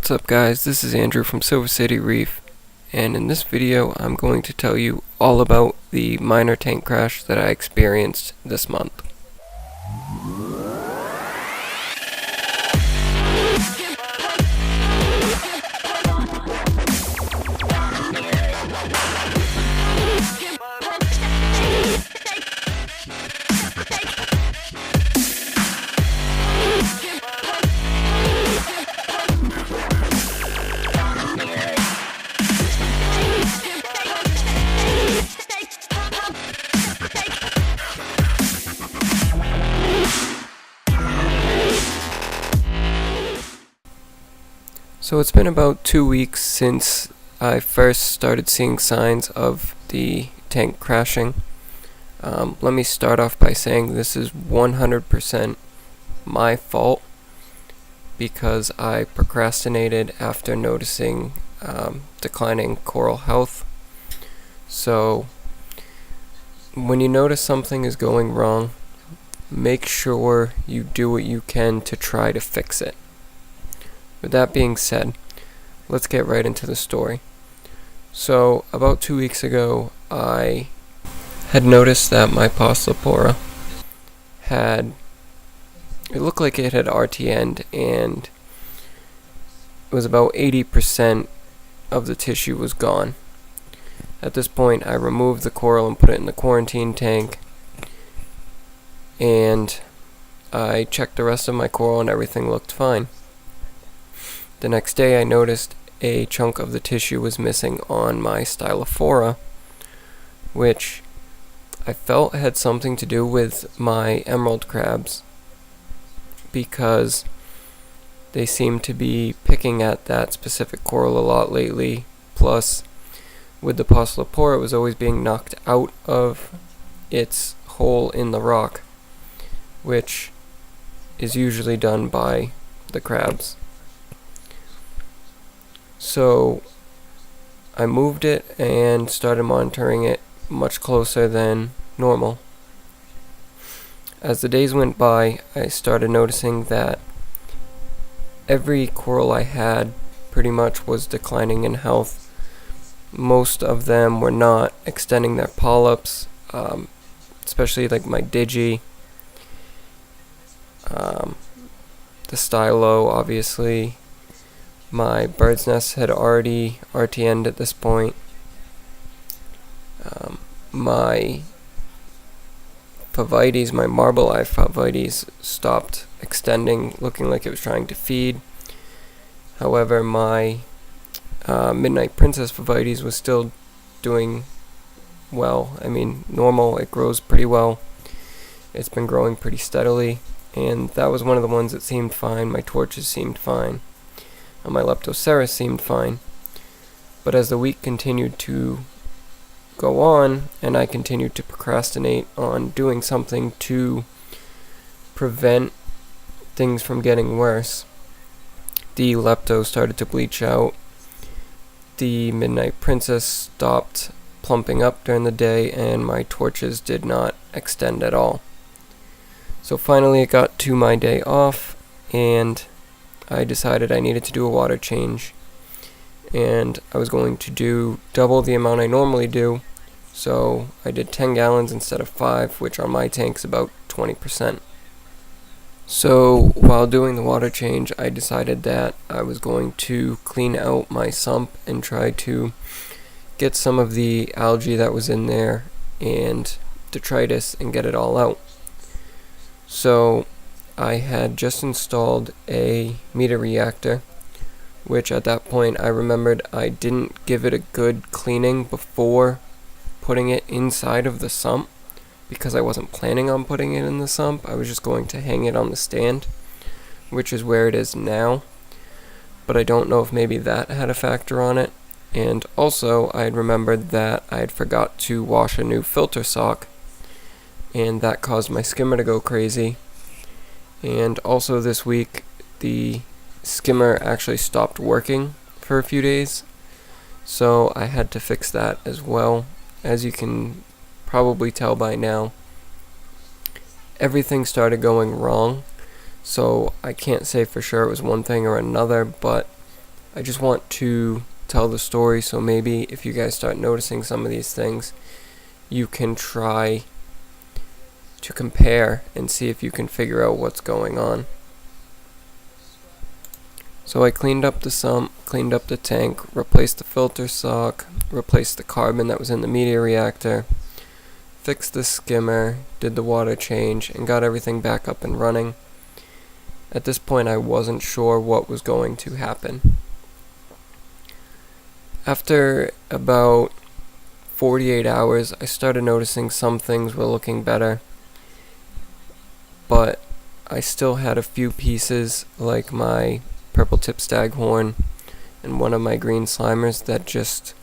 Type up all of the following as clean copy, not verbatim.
What's up guys, this is Andrew from SilverCityReef, and in this video I'm going to tell you all about the minor tank crash that I experienced this month. So it's been about 2 weeks since I first started seeing signs of the tank crashing. Let me start off by saying this is 100% my fault because I procrastinated after noticing declining coral health. So when you notice something is going wrong, make sure you do what you can to try to fix it. With that being said, let's get right into the story. So, about 2 weeks ago, I had noticed that my Poslopora it looked like it had RTN'd, and it was about 80% of the tissue was gone. At this point, I removed the coral and put it in the quarantine tank, and I checked the rest of my coral and everything looked fine. The next day I noticed a chunk of the tissue was missing on my Stylophora, which I felt had something to do with my emerald crabs because they seem to be picking at that specific coral a lot lately. Plus, with the Poslopora, it was always being knocked out of its hole in the rock, which is usually done by the crabs. So I moved it and started monitoring it much closer than normal. As the days went by, I started noticing that every coral I had pretty much was declining in health. Most of them were not extending their polyps, especially like my Digi, the Stylo, obviously. My bird's nest had already RTN'd at this point. My Favites, my marble eye Favites, stopped extending, looking like it was trying to feed. However, my Midnight Princess Favites was still doing well. I mean, normal, it grows pretty well. It's been growing pretty steadily, and that was one of the ones that seemed fine. My torches seemed fine. And my Leptoceras seemed fine. But as the week continued to go on, and I continued to procrastinate on doing something to prevent things from getting worse, the Lepto started to bleach out. The Midnight Princess stopped plumping up during the day, and my torches did not extend at all. So finally it got to my day off, and I decided I needed to do a water change, and I was going to do double the amount I normally do, so I did 10 gallons instead of 5, which on my tank's about 20%. So while doing the water change, I decided that I was going to clean out my sump and try to get some of the algae that was in there and detritus and get it all out. So I had just installed a meter reactor, which at that point I remembered I didn't give it a good cleaning before putting it inside of the sump, because I wasn't planning on putting it in the sump. I was just going to hang it on the stand, which is where it is now. But I don't know if maybe that had a factor on it. And also I had remembered that I had forgot to wash a new filter sock, and that caused my skimmer to go crazy. And also this week, the skimmer actually stopped working for a few days, so I had to fix that as well. As you can probably tell by now, everything started going wrong, so I can't say for sure it was one thing or another, but I just want to tell the story, so maybe if you guys start noticing some of these things, you can try to compare and see if you can figure out what's going on. So I cleaned up the sump, cleaned up the tank, replaced the filter sock, replaced the carbon that was in the media reactor, fixed the skimmer, did the water change, and got everything back up and running. At this point I wasn't sure what was going to happen. After about 48 hours, I started noticing some things were looking better, but I still had a few pieces like my purple tip staghorn and one of my green slimers that just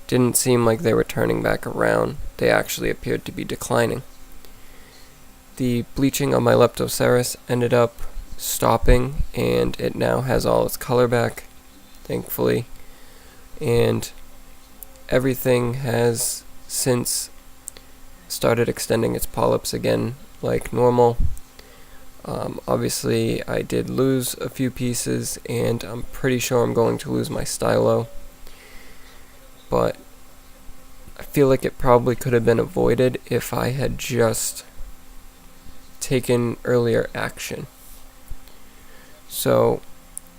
didn't seem like they were turning back around. They actually appeared to be declining. The bleaching on my Leptoceras ended up stopping, and it now has all its color back, thankfully, and everything has since started extending its polyps again like normal. Obviously I did lose a few pieces, and I'm pretty sure I'm going to lose my stylo, but I feel like it probably could have been avoided if I had just taken earlier action. So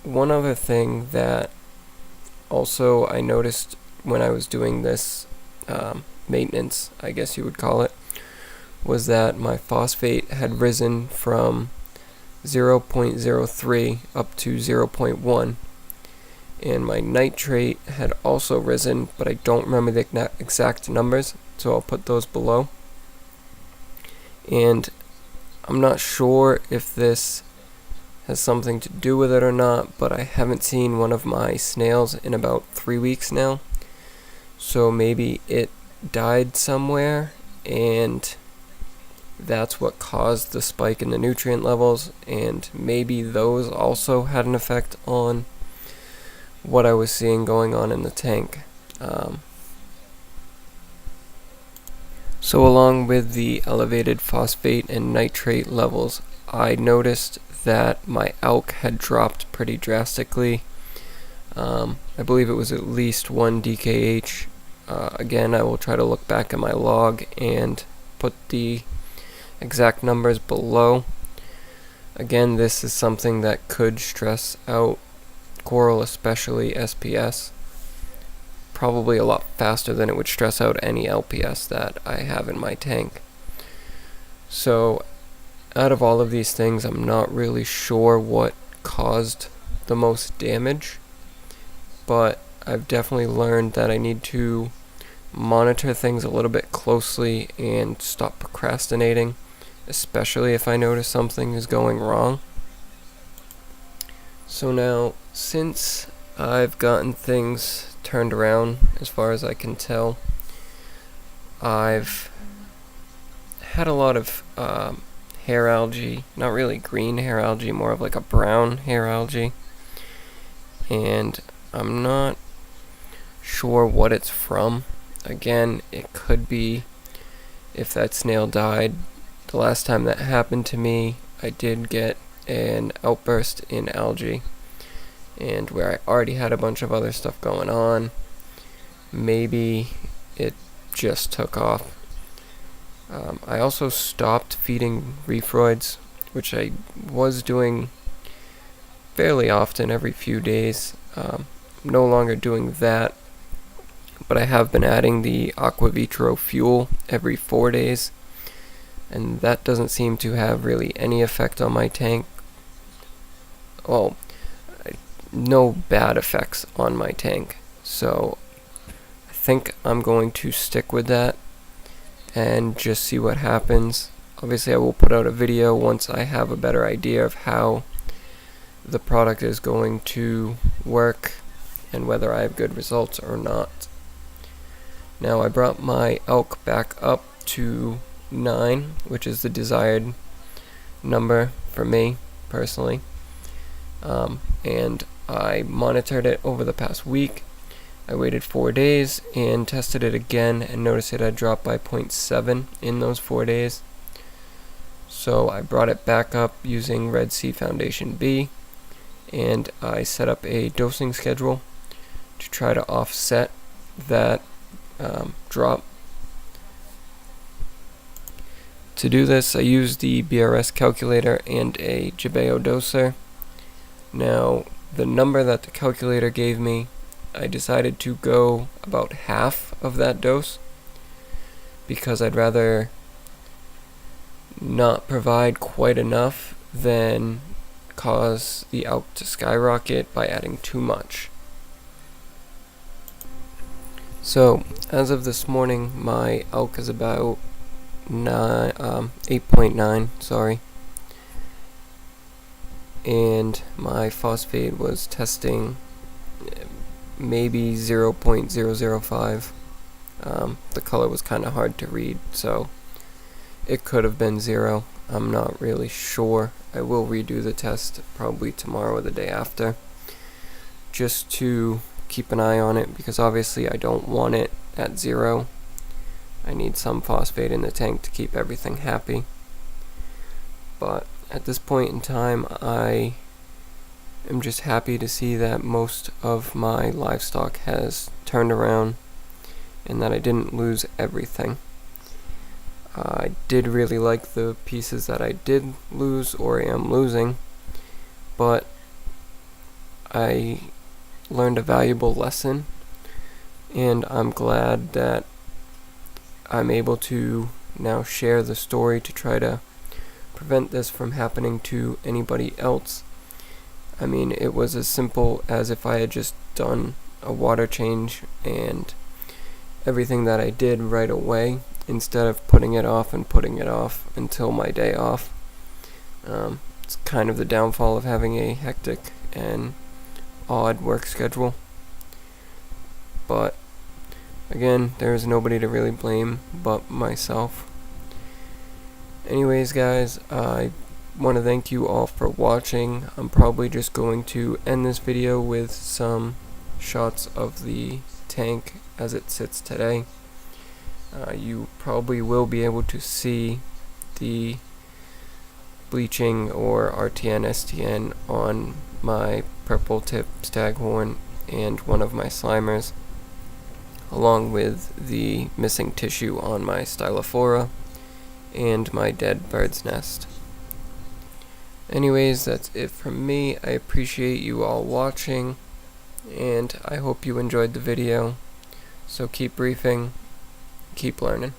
one other thing that also I noticed when I was doing this maintenance, I guess you would call it, was that my phosphate had risen from 0.03 up to 0.1, and my nitrate had also risen, but I don't remember the exact numbers, so I'll put those below. And I'm not sure if this has something to do with it or not, but I haven't seen one of my snails in about 3 weeks now, so maybe it died somewhere, and that's what caused the spike in the nutrient levels, and maybe those also had an effect on what I was seeing going on in the tank. So along with the elevated phosphate and nitrate levels, I noticed that my alk had dropped pretty drastically. I believe it was at least 1 DKH. Again, I will try to look back at my log and put the exact numbers below. Again, this is something that could stress out coral, especially SPS, probably a lot faster than it would stress out any LPS that I have in my tank. So out of all of these things, I'm not really sure what caused the most damage, but I've definitely learned that I need to monitor things a little bit closely and stop procrastinating, especially if I notice something is going wrong. So now, since I've gotten things turned around as far as I can tell, I've had a lot of hair algae, not really green hair algae, more of like a brown hair algae, and I'm not sure what it's from. Again, it could be if that snail died. The last time that happened to me, I did get an outburst in algae, and where I already had a bunch of other stuff going on, maybe it just took off. I also stopped feeding reefroids, which I was doing fairly often, every few days. No longer doing that, but I have been adding the Aqua Vitro fuel every 4 days, and that doesn't seem to have really any effect on my tank. Well, no bad effects on my tank, so I think I'm going to stick with that and just see what happens. Obviously I will put out a video once I have a better idea of how the product is going to work and whether I have good results or not. Now I brought my elk back up to 9, which is the desired number for me personally, and I monitored it over the past week. I waited 4 days and tested it again and noticed it had dropped by 0.7 in those 4 days. So I brought it back up using Red Sea Foundation B, and I set up a dosing schedule to try to offset that drop. To do this, I used the BRS calculator and a Jebeo doser. Now, the number that the calculator gave me, I decided to go about half of that dose because I'd rather not provide quite enough than cause the alk to skyrocket by adding too much. So, as of this morning, my alk is about 8.9, sorry. And my phosphate was testing maybe 0.005. The color was kind of hard to read, so it could have been 0. I'm not really sure. I will redo the test probably tomorrow or the day after, just to keep an eye on it, because obviously I don't want it at 0. I need some phosphate in the tank to keep everything happy. But at this point in time, I am just happy to see that most of my livestock has turned around and that I didn't lose everything. I did really like the pieces that I did lose or am losing, but I learned a valuable lesson, and I'm glad that I'm able to now share the story to try to prevent this from happening to anybody else. I mean, it was as simple as if I had just done a water change and everything that I did right away, instead of putting it off until my day off. It's kind of the downfall of having a hectic and odd work schedule. But again, there's nobody to really blame but myself. Anyways, guys, I want to thank you all for watching. I'm probably just going to end this video with some shots of the tank as it sits today. You probably will be able to see the bleaching or RTN STN on my purple tip staghorn and one of my slimers, along with the missing tissue on my stylophora and my dead bird's nest. Anyways, that's it from me. I appreciate you all watching, and I hope you enjoyed the video. So keep reefing, keep learning.